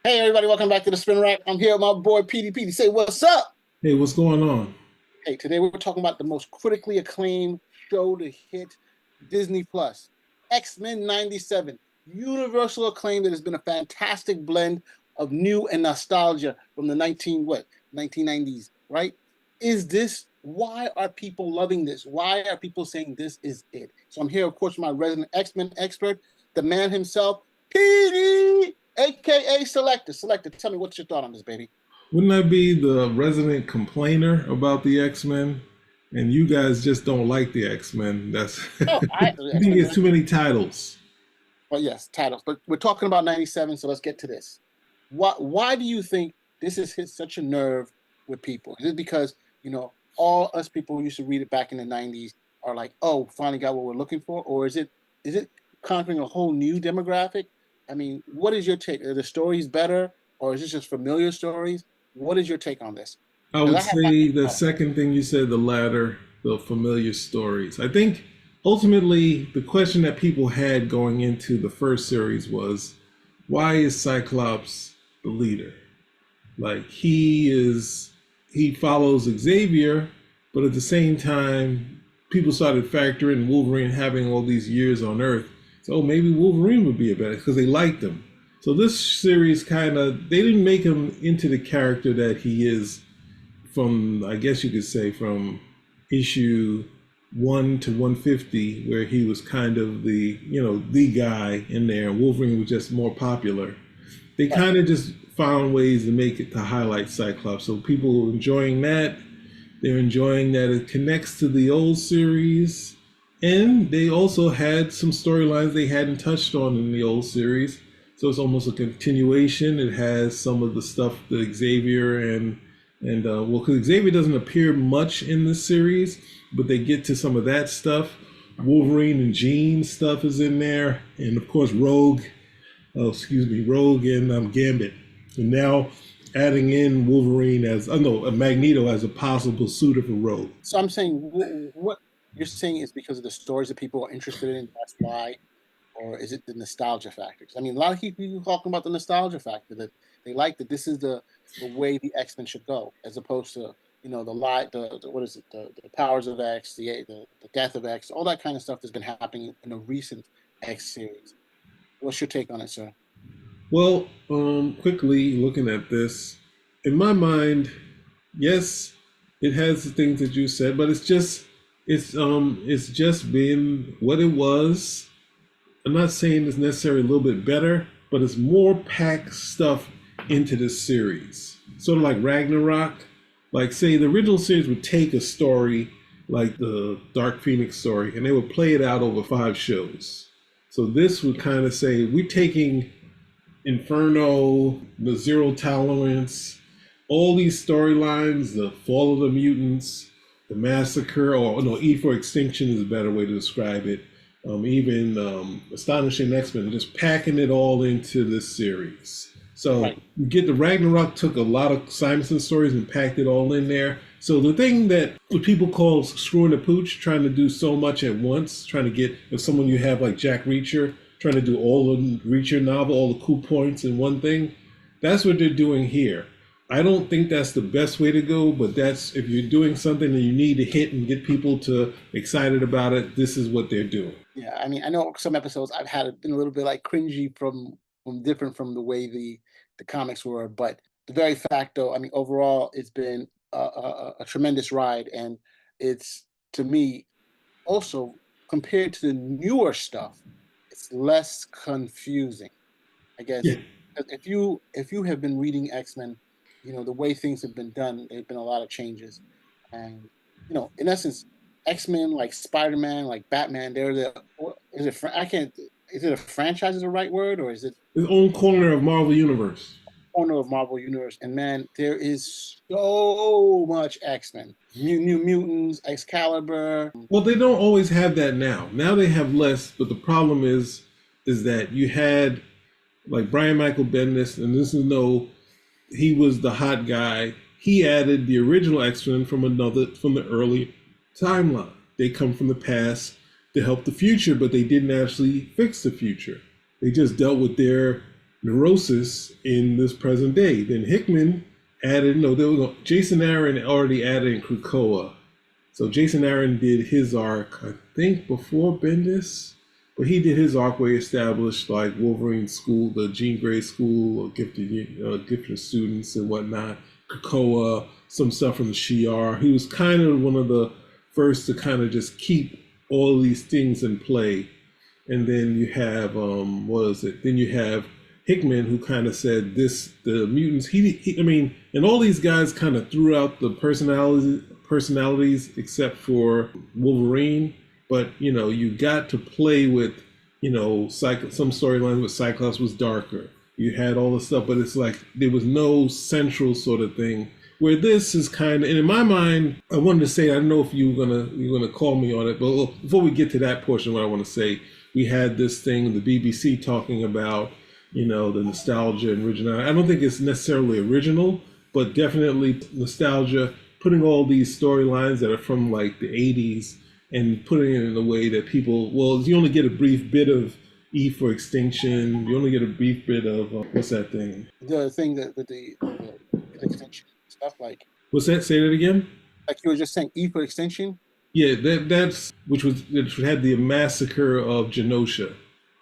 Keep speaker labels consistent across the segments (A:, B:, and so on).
A: Hey everybody, welcome back to the Spin Rack. I'm here with my boy PD. Say what's up?
B: Hey, what's going on?
A: Hey, today we're talking about the most critically acclaimed show to hit Disney Plus, X-Men '97. Universal acclaim that has been a fantastic blend of new and nostalgia from the 1990s, right? Is this why are people loving this? Why are people saying this is it? So I'm here, of course, with my resident X-Men expert, the man himself, PD, aka Selector. Selector, tell me what's your thought on this, baby?
B: Wouldn't I be the resident complainer about the X-Men? And you guys just don't like the X-Men. That's
A: Oh,
B: you think
A: X-Men
B: it's too many titles.
A: Well, yes, titles. But we're talking about '97, so let's get to this. Why do you think this has hit such a nerve with people? Is it because, all us people who used to read it back in the '90s are like, oh, finally got what we're looking for? Or is it conquering a whole new demographic? I mean, what is your take? Are the stories better, or is this just familiar stories? What is your take on this?
B: I
A: Because
B: would
A: I have my
B: say
A: take
B: the
A: on it.
B: second thing you said, the latter, the familiar stories. I think ultimately the question that people had going into the first series was, why is Cyclops the leader? Like he follows Xavier, but at the same time, people started factoring Wolverine having all these years on Earth. So maybe Wolverine would be a better because they liked him. So this series kind of they didn't make him into the character that he is from, I guess you could say, from issue 1 to 150, where he was kind of the guy in there. Wolverine was just more popular. They
A: Right.
B: kind of just found ways to make it to highlight Cyclops. So people are enjoying that. They're enjoying that it connects to the old series. And they also had some storylines they hadn't touched on in the old series. So it's almost a continuation. It has some of the stuff that Xavier and because Xavier doesn't appear much in this series, but they get to some of that stuff. Wolverine and Jean stuff is in there, and of course Rogue and Gambit, and now adding in Wolverine as no Magneto as a possible suitor for Rogue.
A: So I'm saying what you're saying is because of the stories that people are interested in. That's why, or is it the nostalgia factor? 'Cause, I mean, a lot of people talking about the nostalgia factor that they like that this is the way the X-Men should go, as opposed to the what is it the powers of X, the death of X, all that kind of stuff that's been happening in the recent X series. What's your take on it, sir?
B: Well, quickly looking at this, in my mind, yes, it has the things that you said, but it's just been what it was. I'm not saying it's necessarily a little bit better, but it's more packed stuff into this series. Sort of like Ragnarok. Like, say, the original series would take a story like the Dark Phoenix story and they would play it out over 5 shows. So this would kind of say, we're taking Inferno, the Zero Tolerance, all these storylines, the fall of the mutants, the massacre, or no, E for Extinction is a better way to describe it. Even Astonishing X-Men, just packing it all into this series. So
A: Right.
B: you get the Ragnarok took a lot of Simonson stories and packed it all in there. So the thing that what people call screwing the pooch, trying to do so much at once, trying to get if someone you have like Jack Reacher, trying to do all the Reacher novel, all the cool points in one thing, that's what they're doing here. I don't think that's the best way to go, but that's if you're doing something that you need to hit and get people to excited about it, this is what they're doing.
A: Yeah, I mean, I know some episodes I've had it been a little bit like cringy from different from the way the comics were, but the very fact, though, I mean, overall, it's been a tremendous ride, and it's to me also compared to the newer stuff, it's less confusing. I guess
B: Yeah.
A: if you have been reading X-Men, the way things have been done, there've been a lot of changes, and in essence, X-Men like Spider-Man, like Batman, they're is it I can't is it a franchise is the right word, or is it
B: His own corner of Marvel Universe.
A: corner of Marvel Universe? And man, there is so much X-Men, New Mutants, Excalibur.
B: Well, they don't always have that now. Now they have less, but the problem is that you had like Brian Michael Bendis, and this is no, he was the hot guy. He added the original X-Men from the early timeline. They come from the past to help the future, but they didn't actually fix the future. They just dealt with their neurosis in this present day. Then Hickman added, no, there was Jason Aaron already added in Krakoa. So Jason Aaron did his arc, I think, before Bendis, but he did his arc where he established like Wolverine School, the Jean Grey School, gifted students and whatnot. Krakoa, some stuff from the Shi'ar. He was kind of one of the first to kind of just keep all these things in play. And then you have what is it? Then you have Hickman, who kind of said the mutants. I mean, and all these guys kind of threw out the personalities except for Wolverine. But you got to play with some storylines with Cyclops was darker. You had all the stuff, but it's like there was no central sort of thing. Where this is kind of, and in my mind, I wanted to say, I don't know if you're gonna call me on it, but before we get to that portion, what I want to say, we had this thing, the BBC talking about, the nostalgia and originality. I don't think it's necessarily original, but definitely nostalgia, putting all these storylines that are from like the 80s and putting it in a way that people, you only get a brief bit of E for Extinction. You only get a brief bit of, what's that thing?
A: The thing that with the Extinction stuff, like.
B: What's that? Say that again?
A: Like you were just saying, E for Extinction?
B: Yeah, which had the massacre of Genosha.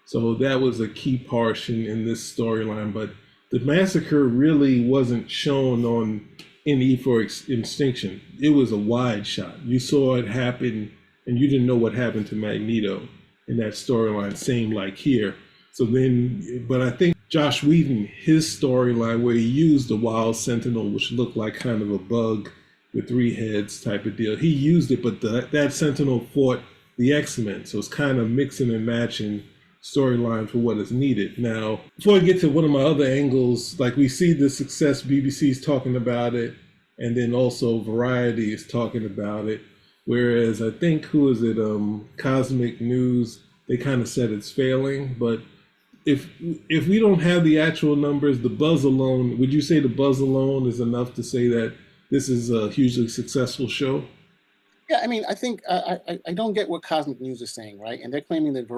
B: So that was a key portion in this storyline, but the massacre really wasn't shown in E for Extinction. It was a wide shot. You saw it happen, and you didn't know what happened to Magneto in that storyline, same like here. So then, but I think Josh Whedon, his storyline where he used the Wild Sentinel, which looked like kind of a bug with 3 heads type of deal, he used it, but that Sentinel fought the X-Men. So it's kind of mixing and matching storyline for what is needed. Now, before I get to one of my other angles, like we see the success, BBC's talking about it, and then also Variety is talking about it. Whereas I think, Cosmic News, they kind of said it's failing. But if we don't have the actual numbers, the buzz alone, would you say the buzz alone is enough to say that this is a hugely successful show?
A: Yeah, I mean, I think I don't get what Cosmic News is saying, right? And they're claiming that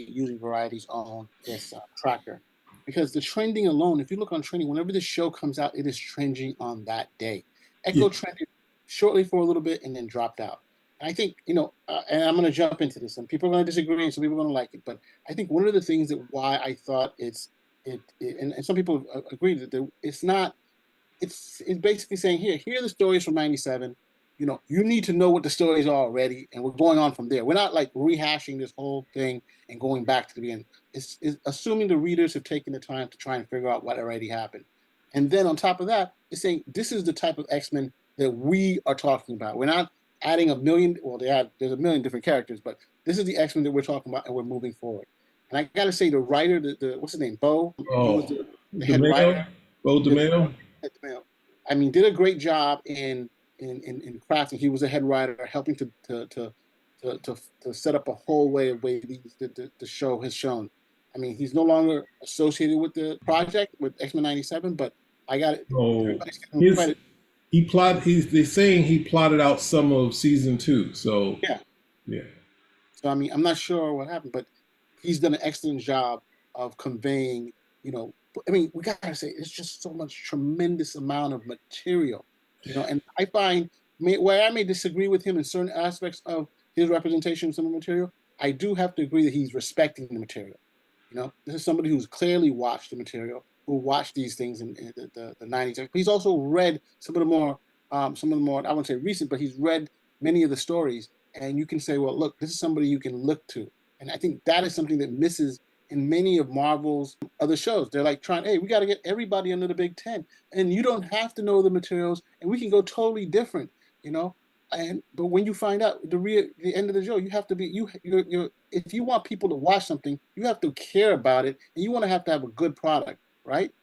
A: using Variety's own this tracker, because the trending alone, if you look on trending, whenever the show comes out, it is trending on that day. Echo trended shortly for a little bit and then dropped out. And I think, and I'm going to jump into this, and people are going to disagree, and some people are going to like it, but I think one of the things that why I thought and some people agree that it's basically saying here are the stories from '97. You need to know what the stories are already, and we're going on from there. We're not like rehashing this whole thing and going back to the beginning. It's assuming the readers have taken the time to try and figure out what already happened. And then on top of that, it's saying this is the type of X-Men that we are talking about. We're not adding a million, there's a million different characters, but this is the X-Men that we're talking about, and we're moving forward. And I got to say, the writer, what's his name, Beau?
B: The head writer. Beau DeMayo.
A: I mean, did a great job in crafting. He was a head writer, helping to set up a whole way the show has shown. I mean, he's no longer associated with the project with X-Men '97, but I got it.
B: They're saying he plotted out some of season 2. So yeah.
A: So I mean, I'm not sure what happened, but he's done an excellent job of conveying. I mean, we gotta say, it's just so much tremendous amount of material. And I find where I may disagree with him in certain aspects of his representation of some of the material, I do have to agree that he's respecting the material. This is somebody who's clearly watched the material, who watched these things in the 90s. But he's also read some of the more, I wouldn't say recent, but he's read many of the stories. And you can say, well, look, this is somebody you can look to. And I think that is something that misses in many of Marvel's other shows. They're like we got to get everybody under the Big Ten. And you don't have to know the materials, and we can go totally different, but when you find out the end of the show, you have to be, if you want people to watch something, you have to care about it, and you want to have a good product, right?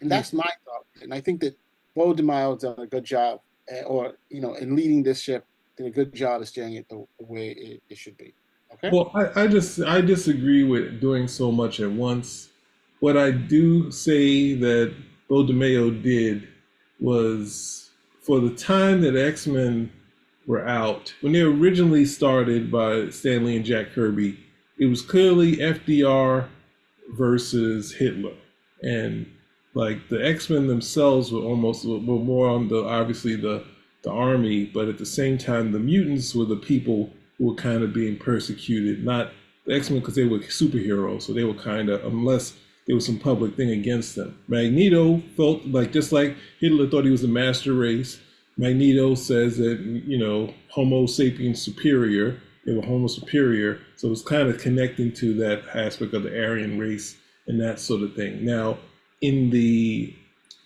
A: And that's my thought. And I think that Beau DeMayo done a good job, in leading this ship, did a good job of steering it the way it should be. Okay.
B: Well, I disagree with doing so much at once. What I do say that Beau DeMayo did was, for the time that X-Men were out, when they originally started by Stan Lee and Jack Kirby, it was clearly FDR versus Hitler. And like the X-Men themselves were more on the obviously the army, but at the same time the mutants were the people who were kind of being persecuted, not the X-Men because they were superheroes, so they were kind of, unless there was some public thing against them. Magneto felt like, just like Hitler thought he was the master race, Magneto says that, Homo sapiens superior, they were Homo superior, so it's kind of connecting to that aspect of the Aryan race and that sort of thing. Now, in the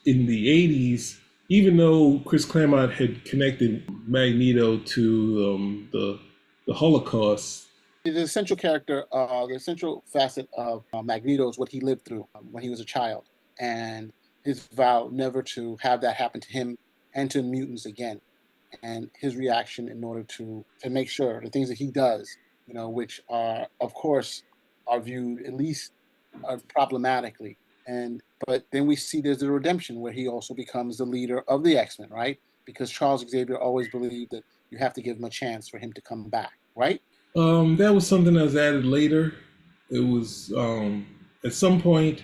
B: '80s, even though Chris Claremont had connected Magneto to the Holocaust,
A: The essential character, the essential facet of Magneto is what he lived through when he was a child, and his vow never to have that happen to him and to mutants again, and his reaction in order to make sure the things that he does, which are of course are viewed at least problematically, and but then we see there's the redemption where he also becomes the leader of the X-Men, right? Because Charles Xavier always believed that you have to give him a chance for him to come back, right?
B: that was something that was added later. It was at some point.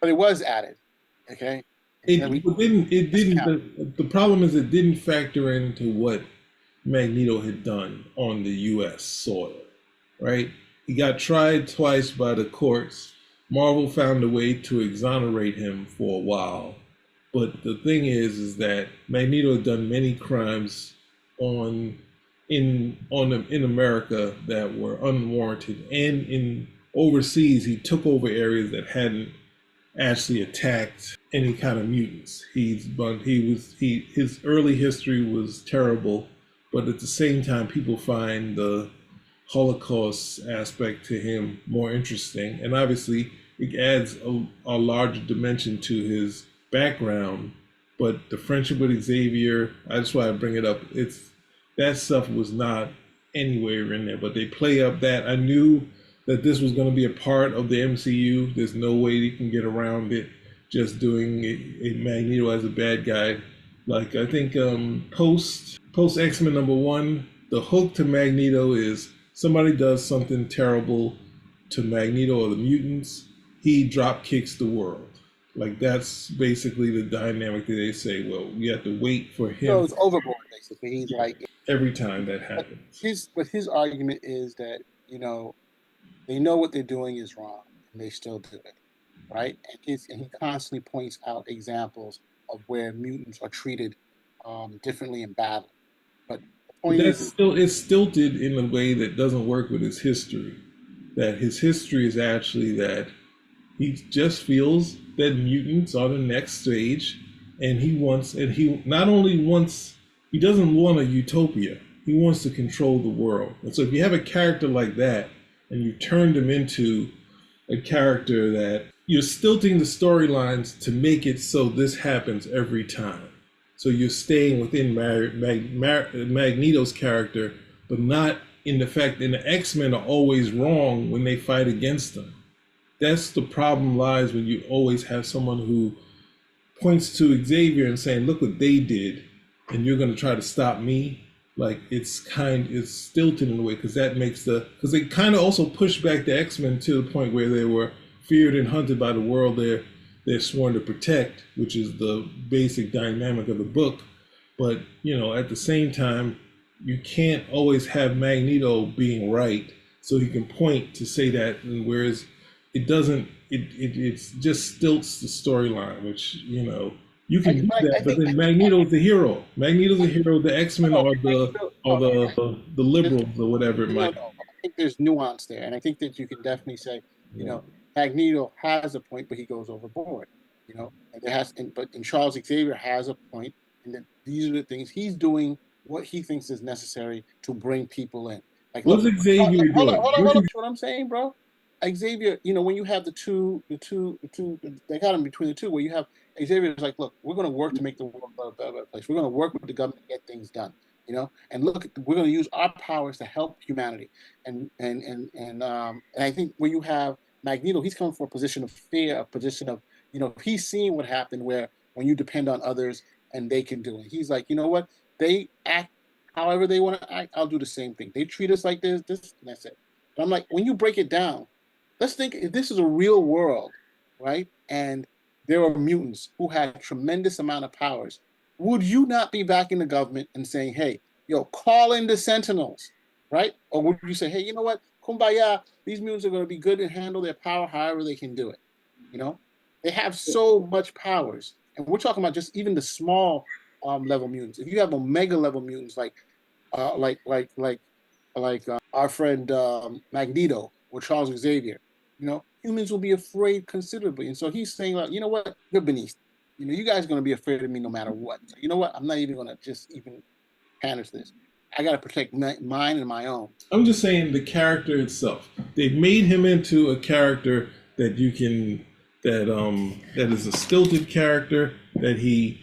A: But it was added. Okay, and we
B: It didn't.
A: discount.
B: The problem is it didn't factor into what Magneto had done on the U.S. soil, right? He got tried twice by the courts. Marvel found a way to exonerate him for a while, but the thing is that Magneto had done many crimes on in America that were unwarranted, and in overseas he took over areas that hadn't actually attacked any kind of mutants. His early history was terrible, but at the same time, people find the Holocaust aspect to him more interesting, and obviously it adds a larger dimension to his background. But the friendship with Xavier, that's why I bring it up. It's that stuff was not anywhere in there, but they play up that. I knew that this was going to be a part of the MCU. There's no way you can get around it just doing a Magneto as a bad guy. Like I think post X-Men #1, the hook to Magneto is somebody does something terrible to Magneto or the mutants, he drop kicks the world. Like that's basically the dynamic that they say. Well, we have to wait for him.
A: Goes overboard basically. He's like,
B: Every time that
A: but
B: happens.
A: his argument is that they know what they're doing is wrong and they still do it, right? And he constantly points out examples of where mutants are treated differently in battle. But the
B: But
A: point is
B: it's stilted in a way that doesn't work with his history. That his history is actually that he just feels that mutants are the next stage, and he not only wants, he doesn't want a utopia. He wants to control the world. And so if you have a character like that, and you turned him into a character that you're stilting the storylines to make it so this happens every time. So you're staying within Magneto's character, but not in the fact that the X-Men are always wrong when they fight against them. That's the problem lies when you always have someone who points to Xavier and saying, "Look what they did," and you're going to try to stop me. Like it's stilted in a way because because they kind of also pushed back the X-Men to the point where they were feared and hunted by the world they're sworn to protect, which is the basic dynamic of the book. But at the same time, you can't always have Magneto being right, so he can point to say that, and whereas it doesn't, it just stilts the storyline, which you can do that, but then Magneto's the hero. Magneto's the hero. The X-Men are the liberals or whatever it might.
A: I think there's nuance there, and I think that you can definitely say, Magneto has a point, but he goes overboard. And and Charles Xavier has a point, and that these are the things he's doing. What he thinks is necessary to bring people in. Like,
B: What's
A: look,
B: Xavier doing?
A: hold on. What I'm saying, bro. Xavier, when you have the two, they got him between the two, where you have Xavier's like, look, we're going to work to make the world a better place. We're going to work with the government to get things done, and look, we're going to use our powers to help humanity. And I think when you have Magneto, he's coming from a position of fear, a position of, he's seen what happened where when you depend on others and they can do it. He's like, you know what? They act however they want to act. I'll do the same thing. They treat us like this, and that's it. But I'm like, when you break it down, let's think if this is a real world, right? And there are mutants who had tremendous amount of powers, would you not be backing the government and saying, hey, yo, call in the Sentinels, right? Or would you say, hey, you know what, kumbaya, these mutants are going to be good and handle their power however they can do it? You know, they have so much powers, and we're talking about just even the small level mutants. If you have omega level mutants uh, like like like our friend Magneto or Charles Xavier, you know, humans will be afraid considerably. And so he's saying, like, you know what, you're beneath. You know, you guys are going to be afraid of me no matter what. So you know what? I'm not even going to just even pander to this. I got to protect mine and my own.
B: I'm just saying the character itself. They've made him into a character that you can that is a stilted character that he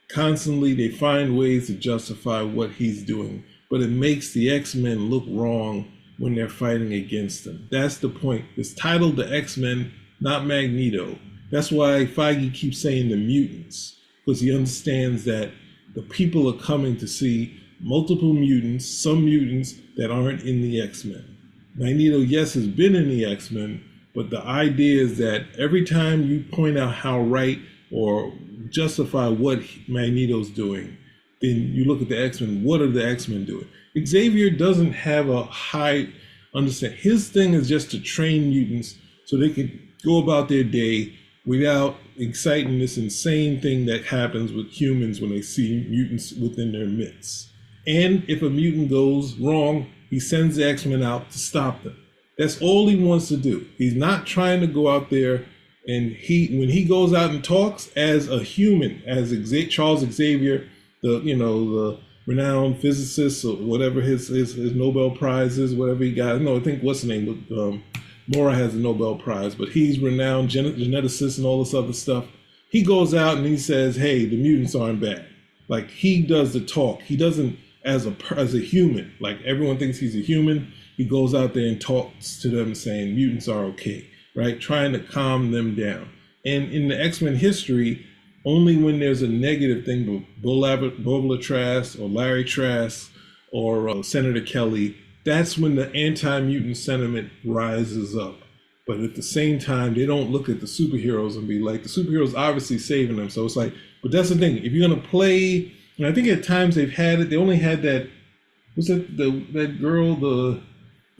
B: constantly they find ways to justify what he's doing, but it makes the X-Men look wrong when they're fighting against them. That's the point. It's titled the X-Men, not Magneto. That's why Feige keeps saying the mutants, because he understands that the people are coming to see multiple mutants, some mutants that aren't in the X-Men. Magneto, yes, has been in the X-Men, but the idea is that every time you point out how right or justify what Magneto's doing, then you look at the X-Men, what are the X-Men doing? Xavier doesn't have a high understanding. His thing is just to train mutants so they can go about their day without exciting this insane thing that happens with humans when they see mutants within their midst. And if a mutant goes wrong, he sends the X-Men out to stop them. That's all he wants to do. He's not trying to go out there and when he goes out and talks as a human, as Charles Xavier, the renowned physicist or whatever his Nobel Prize is, whatever he got. No, I think what's the name? Mora has a Nobel Prize, but he's renowned geneticist and all this other stuff. He goes out and he says, "Hey, the mutants aren't bad." Like he does the talk. He doesn't as a human. Like everyone thinks he's a human. He goes out there and talks to them, saying mutants are okay, right? Trying to calm them down. And in the X-Men history, only when there's a negative thing, Bola Trask or Larry Trask or Senator Kelly, that's when the anti-mutant sentiment rises up. But at the same time, they don't look at the superheroes and be like, the superheroes obviously saving them. So it's like, but that's the thing. If you're going to play, and I think at times they've had it, they only had that, was it that girl, the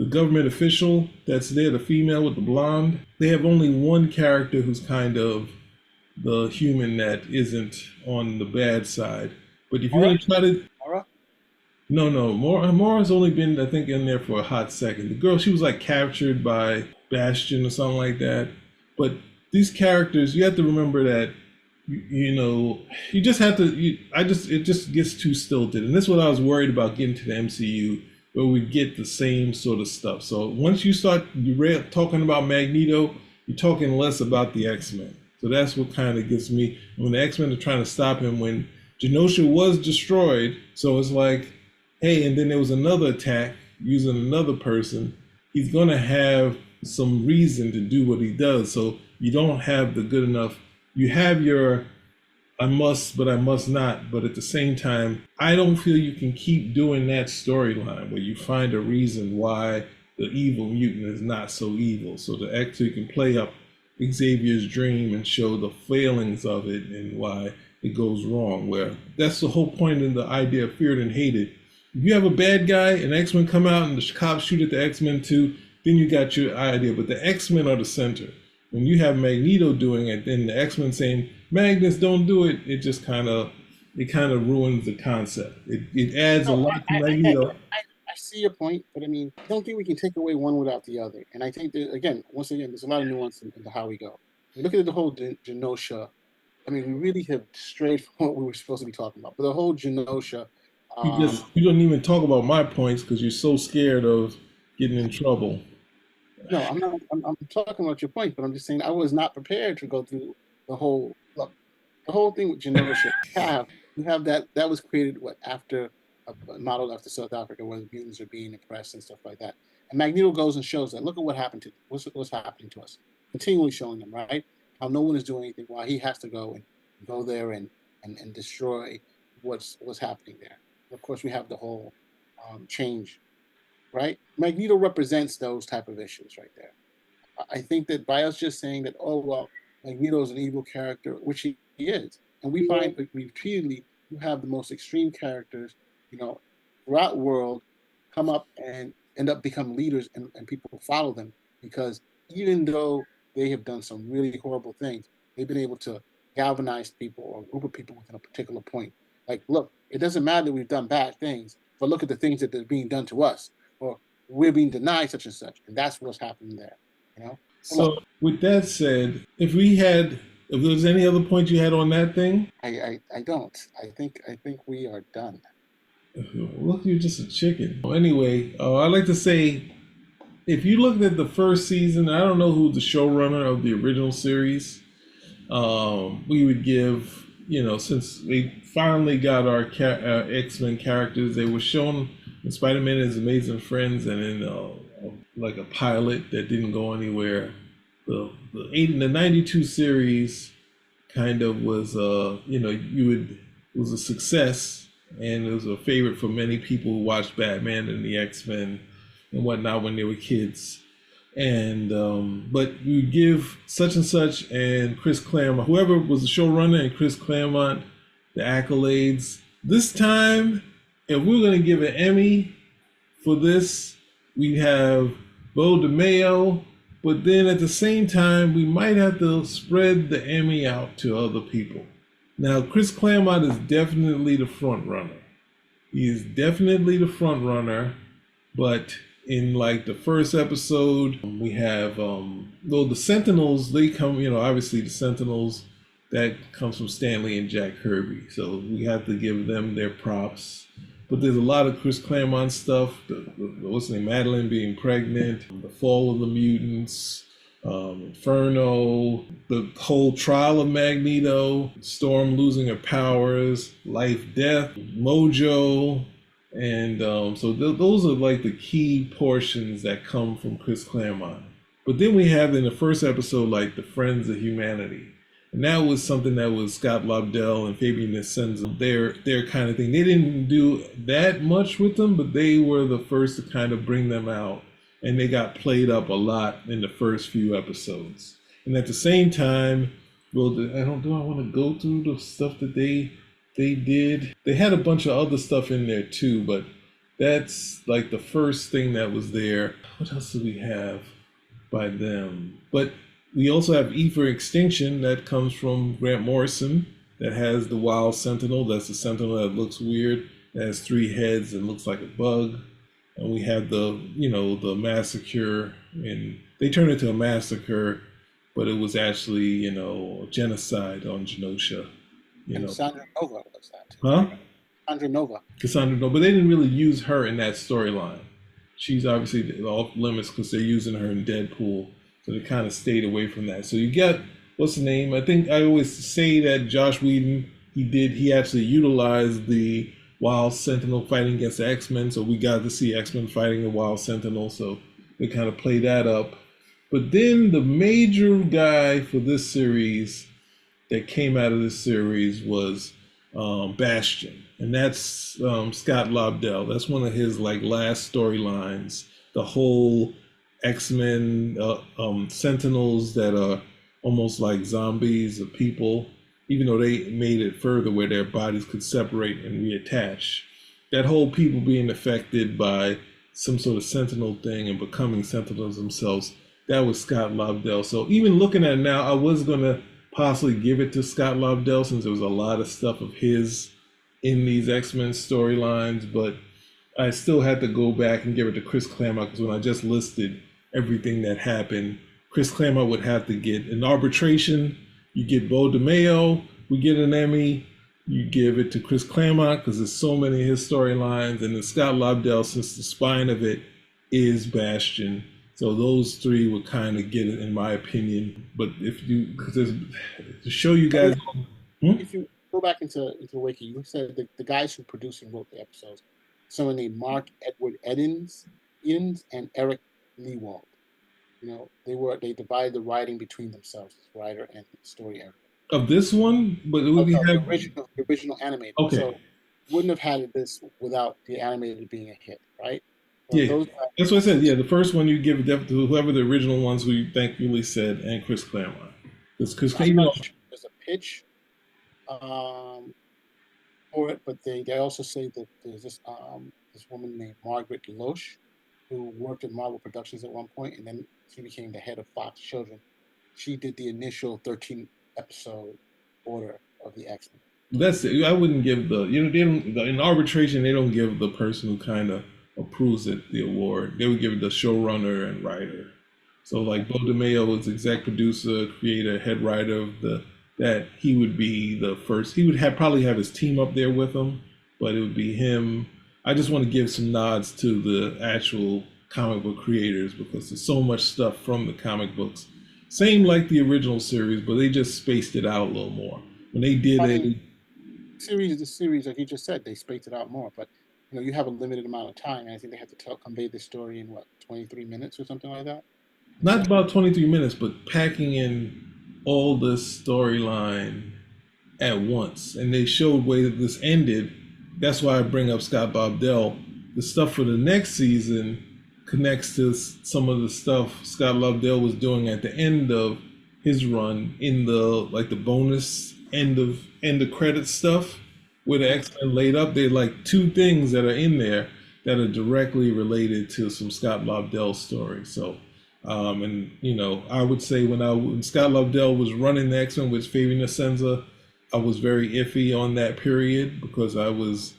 B: government official that's there, the female with the blonde? They have only one character who's kind of the human that isn't on the bad side. But if you're going to try to, no, Mora's only been, I think, in there for a hot second. The girl, she was like captured by Bastion or something like that. But these characters, you have to remember that, you just have to. It just gets too stilted, and this is what I was worried about getting to the MCU, where we get the same sort of stuff. So once you start talking about Magneto, you're talking less about the X-Men. So that's what kind of gets me when the X-Men are trying to stop him when Genosha was destroyed. So it's like, hey, and then there was another attack using another person. He's going to have some reason to do what he does. So you don't have the good enough. You have your I must, but I must not. But at the same time, I don't feel you can keep doing that storyline where you find a reason why the evil mutant is not so evil. So to actually can play up Xavier's dream and show the failings of it and why it goes wrong. Where that's the whole point in the idea of feared and hated. If you have a bad guy and X-Men come out and the cops shoot at the X-Men too, then you got your idea. But the X-Men are the center. When you have Magneto doing it, then the X-Men saying, Magnus, don't do it, it just kind of ruins the concept. It adds a lot to Magneto.
A: I see your point, but I mean, I don't think we can take away one without the other. And I think that, again, once again, there's a lot of nuance into how we go. We look at the whole Genosha. I mean, we really have strayed from what we were supposed to be talking about. But the whole Genosha.
B: You don't even talk about my points because you're so scared of getting in trouble.
A: No, I'm not. I'm talking about your point, but I'm just saying I was not prepared to go through the whole look. The whole thing with Genosha. You have that was created after a model after South Africa where the mutants are being oppressed and stuff like that. And Magneto goes and shows that. Look at what happened to what's happening to us. Continually showing them, right? How no one is doing anything while he has to go there and destroy what's happening there. And of course, we have the whole change, right? Magneto represents those type of issues right there. I think that by us just saying that, oh well, Magneto is an evil character, which he is. And we find repeatedly you have the most extreme characters, you know, throughout the world come up and end up become leaders, and people follow them because even though they have done some really horrible things, they've been able to galvanize people or a group of people within a particular point. Like, look, it doesn't matter that we've done bad things, but look at the things that are being done to us, or we're being denied such and such, and that's what's happening there. You know. So look,
B: So with that said, if there's any other point you had on that thing,
A: I don't. I think we are done.
B: look, you're just a chicken. Anyway, I'd like to say, if you looked at the first season, I don't know who the showrunner of the original series. We would give, since we finally got our X-Men characters, they were shown in Spider-Man and His Amazing Friends, and in like a pilot that didn't go anywhere. The 92 series kind of was, it was a success, and it was a favorite for many people who watched Batman and the X-Men and whatnot when they were kids. And but you give such and such and Chris Claremont, whoever was the showrunner, and Chris Claremont the accolades. This time, if we're going to give an Emmy for this, we have Beau DeMayo, but then at the same time, we might have to spread the Emmy out to other people. Now, Chris Claremont is definitely the front runner. He is definitely the front runner, but in like the first episode, we have the Sentinels. They come, obviously the Sentinels, that comes from Stanley and Jack Kirby, so we have to give them their props. But there's a lot of Chris Claremont stuff. What's her name? Madeline being pregnant, the fall of the mutants, Inferno, the whole trial of Magneto, Storm losing her powers, life, death, Mojo. And so those are like the key portions that come from Chris Claremont. But then we have in the first episode, like the Friends of Humanity. And that was something that was Scott Lobdell and Fabian Nicieza, their kind of thing. They didn't do that much with them, but they were the first to kind of bring them out. And they got played up a lot in the first few episodes. And at the same time, well, I want to go through the stuff that they did. They had a bunch of other stuff in there too, but that's like the first thing that was there. What else do we have by them? But we also have E for Extinction that comes from Grant Morrison, that has the Wild Sentinel. That's the Sentinel that looks weird. It has 3 heads and looks like a bug. And we have the massacre, and they turned it into a massacre, but it was actually, a genocide on Genosha.
A: Cassandra Nova was that.
B: Huh?
A: Cassandra Nova,
B: but they didn't really use her in that storyline. She's obviously off limits because they're using her in Deadpool, so they kind of stayed away from that. So you get, what's the name? I think I always say that Josh Whedon, he actually utilized the Wild Sentinel fighting against the X-Men, so we got to see X-Men fighting the Wild Sentinel, so they kind of play that up. But then the major guy for this series that came out of this series was Bastion, and that's Scott Lobdell. That's one of his like last storylines. The whole X-Men Sentinels that are almost like zombies of people, even though they made it further where their bodies could separate and reattach. That whole people being affected by some sort of Sentinel thing and becoming Sentinels themselves, that was Scott Lobdell. So even looking at it now, I was going to possibly give it to Scott Lobdell since there was a lot of stuff of his in these X-Men storylines, but I still had to go back and give it to Chris Claremont because when I just listed everything that happened, Chris Claremont would have to get an arbitration. You get Beau DeMayo, we get an Emmy. You give it to Chris Claremont because there's so many of his storylines, and then Scott Lobdell, since the spine of it is Bastion. So those 3 would kind of get it, in my opinion. But because to show you guys,
A: if you go back into Wiki, you said the guys who produced and wrote the episodes, someone named Mark Edward Edens and Eric Lewald. They divided the writing between themselves, as writer and story editor.
B: Of this one, but it would be
A: the original animated.
B: Okay.
A: So wouldn't have had this without the animated being a hit, right?
B: So yeah, that's what I said. Yeah, the first one you give it to whoever the original ones who you thankfully said, and Chris Claremont. Because
A: I'm not sure there's a pitch um, for it, but they also say that there's this woman named Margaret Loesch who worked at Marvel Productions at one point, and then she became the head of Fox Children. She did the initial 13 episode order of the X Men.
B: that's it. I wouldn't give the they don't in arbitration they don't give the person who kind of approves it the award. They would give it the showrunner and writer. So like Beau DeMayo was exec producer, creator, head writer of the that he would be the first. He would probably have his team up there with him, but it would be him. I just want to give some nods to the actual comic book creators because there's so much stuff from the comic books. Same like the original series, but they just spaced it out a little more. When they did it,
A: the series, like you just said, they spaced it out more. But you have a limited amount of time, and I think they have to convey this story in what 23 minutes or something like that.
B: not about 23 minutes, but packing in all this storyline at once. And they showed way that this ended. That's why I bring up Scott Bob Dell. The stuff for the next season connects to some of the stuff Scott Lobdell was doing at the end of his run in the bonus end of credit stuff where the X-Men laid up. They like two things that are in there that are directly related to some Scott Lobdell stories. So I would say when Scott Lobdell was running the X-Men with Fabian Nicieza, I was very iffy on that period because I was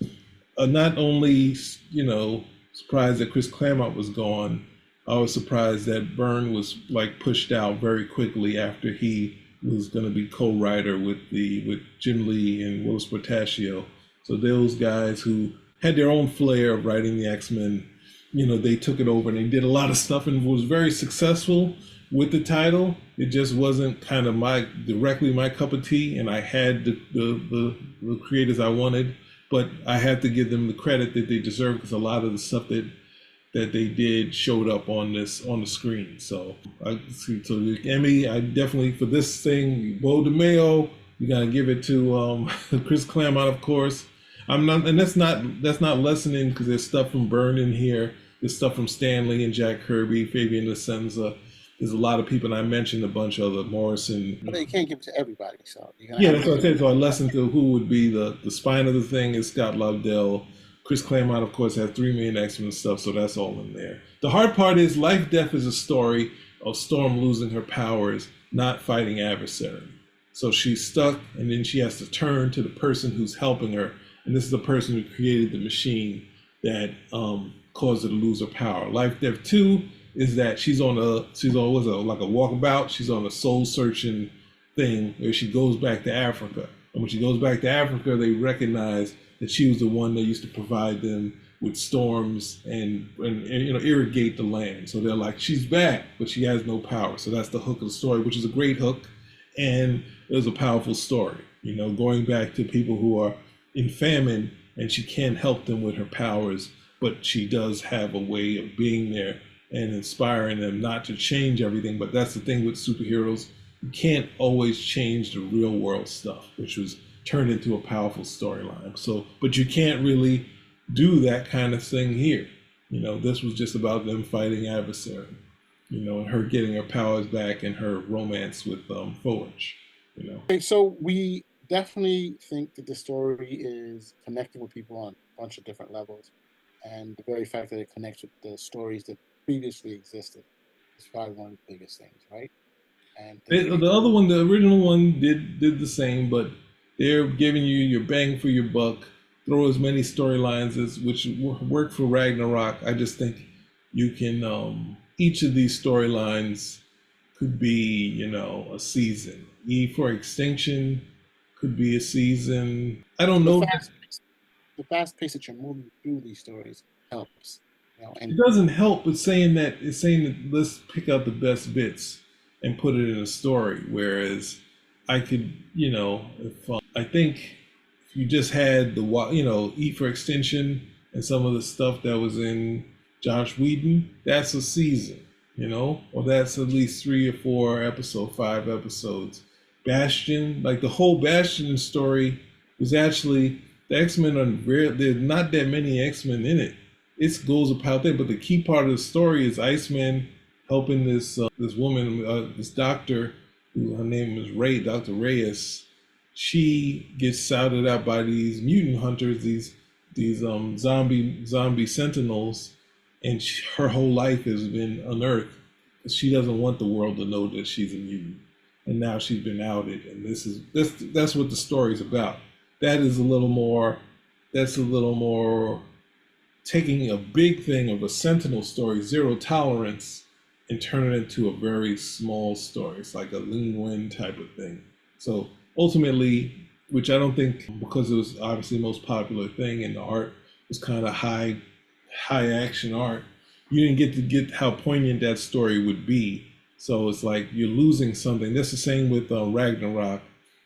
B: not only surprised that Chris Claremont was gone, I was surprised that Byrne was like pushed out very quickly after he was going to be co-writer with Jim Lee and Willis Portacio. So those guys who had their own flair of writing the X-Men, they took it over and they did a lot of stuff and was very successful with the title. It just wasn't kind of directly my cup of tea, and I had the creators I wanted, but I had to give them the credit that they deserve because a lot of the stuff that they did showed up on the screen. So the Emmy, I definitely for this thing, Beau DeMayo, you gotta give it to Chris Claremont, of course. I'm not, and that's not lessening because there's stuff from Byrne in here. There's stuff from Stanley and Jack Kirby, Fabian Nicieza. There's a lot of people, and I mentioned a bunch of the Morrison.
A: But you can't give it to everybody, so
B: that's what I said. So I listened to who would be the spine of the thing is Scott Lobdell. Chris Claremont, of course, has 3 million X-Men stuff, so that's all in there. The hard part is Life Death is a story of Storm losing her powers, not fighting adversary. So she's stuck, and then she has to turn to the person who's helping her, and this is the person who created the machine that caused her to lose her power. Life Death 2 is that she's on like a walkabout. She's on a soul searching thing where she goes back to Africa. And when she goes back to Africa, they recognize that she was the one that used to provide them with storms and irrigate the land. So they're like, she's back, but she has no power. So that's the hook of the story, which is a great hook. And it was a powerful story, going back to people who are in famine and she can't help them with her powers, but she does have a way of being there and inspiring them not to change everything. But that's the thing with superheroes. You can't always change the real world stuff, which was turned into a powerful storyline. So, but you can't really do that kind of thing here. This was just about them fighting adversary, and her getting her powers back and her romance with Forge,
A: Okay, so we definitely think that the story is connecting with people on a bunch of different levels. And the very fact that it connects with the stories that previously existed is probably one of the biggest things, right? And
B: the other one, the original one, did the same, but they're giving you your bang for your buck. Throw as many storylines as which worked for Ragnarok. I just think you can. Each of these storylines could be, a season. E for Extinction could be a season. I don't know.
A: The fast pace that you're moving through these stories helps. And
B: it doesn't help, but saying that let's pick out the best bits and put it in a story. Whereas I could, if I think if you just had E for Extinction and some of the stuff that was in Josh Whedon, that's a season, or that's at least 3 or 4 episodes, 5 episodes. Bastion, like the whole Bastion story was actually the X-Men are rare. There's not that many X-Men in it. It goes about there, but the key part of the story is Iceman helping this woman, this doctor who her name is Ray, Dr. Reyes, she gets shouted out by these mutant hunters, these zombie sentinels, and her whole life has been unearthed. She doesn't want the world to know that she's a mutant, and now she's been outed, and that's what the story's about. That is a little more. That's a little more taking a big thing of a Sentinel story, zero tolerance, and turn it into a very small story. It's like a lean wind type of thing. So ultimately, which I don't think, because it was obviously the most popular thing, and the art was kind of high action art, you didn't get to get how poignant that story would be. So it's like you're losing something. That's the same with Ragnarok.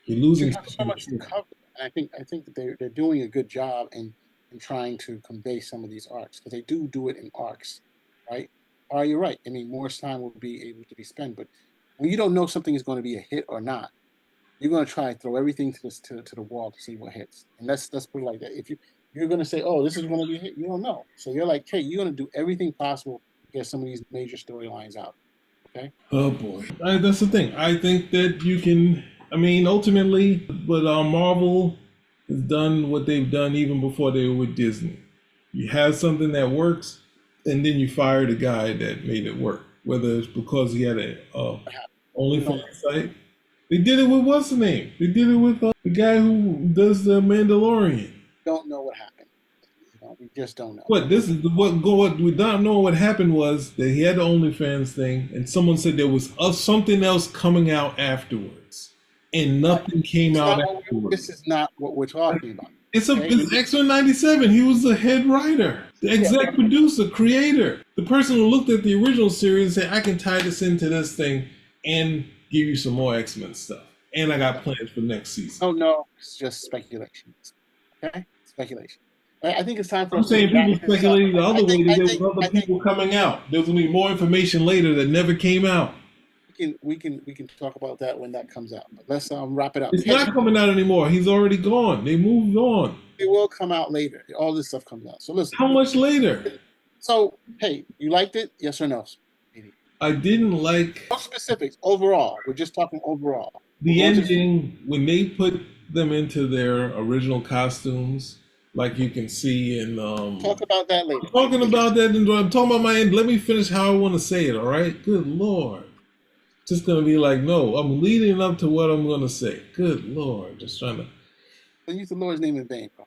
B: You're
A: You
B: losing
A: have so
B: something.
A: much to cover, and I think that they're doing a good job in trying to convey some of these arcs, because they do it in arcs, right? You're right. I mean, more time will be able to be spent, but when you don't know something is going to be a hit or not, you're going to try and throw everything to the wall to see what hits. And let's put it like that. If you're going to say, oh, this is going to be a hit, you don't know. So you're like, hey, you're going to do everything possible to get some of these major storylines out. Okay.
B: Oh boy, that's the thing. I think that you can. I mean, ultimately, but Marvel has done what they've done even before they were with Disney. You have something that works, and then you fire the guy that made it work. Whether it's because he had a
A: No,
B: OnlyFans site, they did it with what's the name? They did it with the guy who does the Mandalorian.
A: don't know what happened. We just don't know.
B: What this is what we don't know what happened was that he had the OnlyFans thing, and someone said there was something else coming out afterwards, and nothing came out
A: This
B: afterwards.
A: is not what we're talking about. Okay?
B: It's X-Men '97. He was the head writer, the
A: Yeah,
B: exec producer, creator, the person who looked at the original series and said, "I can tie this into this thing and give you some more X-Men stuff." And I got plans for next season.
A: oh no, it's just speculation. Okay, speculation. I think it's time for
B: I'm
A: us to
B: saying
A: wrap
B: people
A: this up.
B: speculating the
A: I
B: other way
A: think
B: that
A: I
B: there
A: think
B: was other
A: I think
B: people coming out. There was gonna be more information later that never came out.
A: we can talk about that when that comes out. But let's wrap it up.
B: It's
A: Hey,
B: not coming out anymore. He's already gone. They moved on.
A: it will come out later. All this stuff comes out. So listen.
B: How much later?
A: So hey, you liked it? Yes or no? Speedy?
B: I didn't like
A: No specifics. Overall, we're just talking overall. We're
B: the
A: going to
B: ending when they put them into their original costumes, like you can see in.
A: talk about that later.
B: I'm talking about that, and I'm talking about my end. Let me finish how I want to say it. All right. Good lord. Just gonna be like, no, I'm leading up to what I'm gonna say. Good lord. Just trying to.
A: Don't use the Lord's name in vain, bro.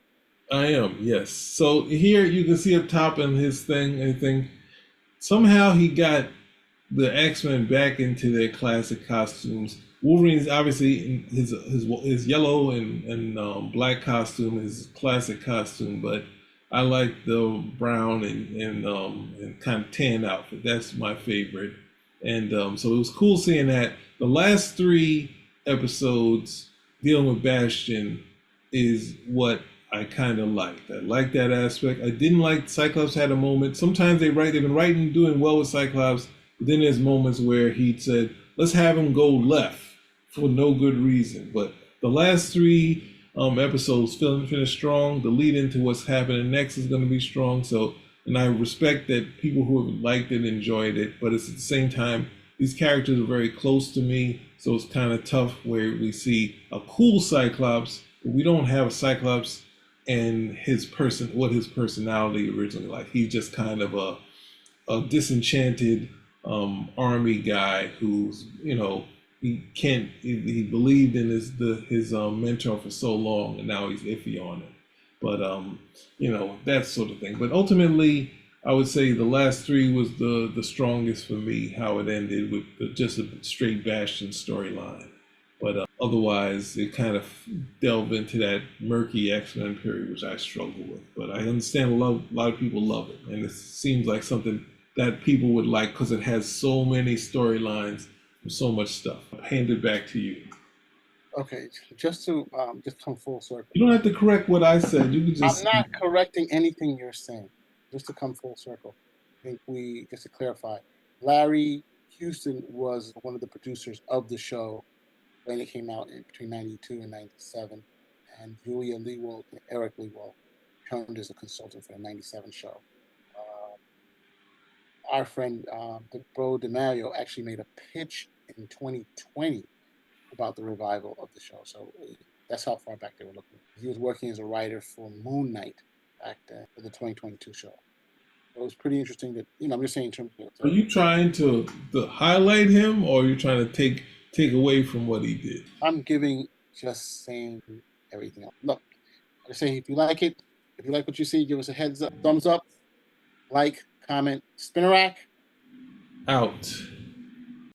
B: I am, yes. So here you can see up top in his thing, I think somehow he got the X-Men back into their classic costumes. Wolverine's obviously in his yellow and black costume, his classic costume, but I like the brown and kind of tan outfit. That's my favorite. And so it was cool seeing that. The last three episodes dealing with Bastion is what I kind of liked. I like that aspect. I didn't like Cyclops had a moment. Sometimes they've been writing, doing well with Cyclops, but then there's moments where he said, let's have him go left for no good reason. But the last three episodes finished strong. The lead into what's happening next is going to be strong. So, and I respect that people who have liked it enjoyed it, but it's at the same time, these characters are very close to me. So it's kind of tough where we see a cool Cyclops, but we don't have a Cyclops and what his personality originally like. He's just kind of a disenchanted army guy who's he believed in his mentor for so long and now he's iffy on it. But that sort of thing. But ultimately, I would say the last three was the strongest for me. How it ended with just a straight Bastion storyline. But otherwise, it kind of delved into that murky X-Men period, which I struggle with. But I understand a lot of people love it, and it seems like something that people would like because it has so many storylines and so much stuff. I'll hand it back to you.
A: Okay, just to just come full circle.
B: You don't have to correct what I said. You can
A: I'm
B: just.
A: not correcting anything you're saying. Just to come full circle, I think just to clarify, Larry Houston was one of the producers of the show when it came out between '92 and '97, and Julia Lewald and Eric Lewald turned as a consultant for the '97 show. Uh, our friend Beau DeMayo actually made a pitch in 2020 about the revival of the show. So that's how far back they were looking. He was working as a writer for Moon Knight back then for the 2022 show. So it was pretty interesting that, I'm just saying in terms of.
B: Are you trying to highlight him, or are you trying to take away from what he did?
A: I'm just saying everything else. Look, I say if you like it, if you like what you see, give us a thumbs up, like, comment, spin a rack.
B: Out.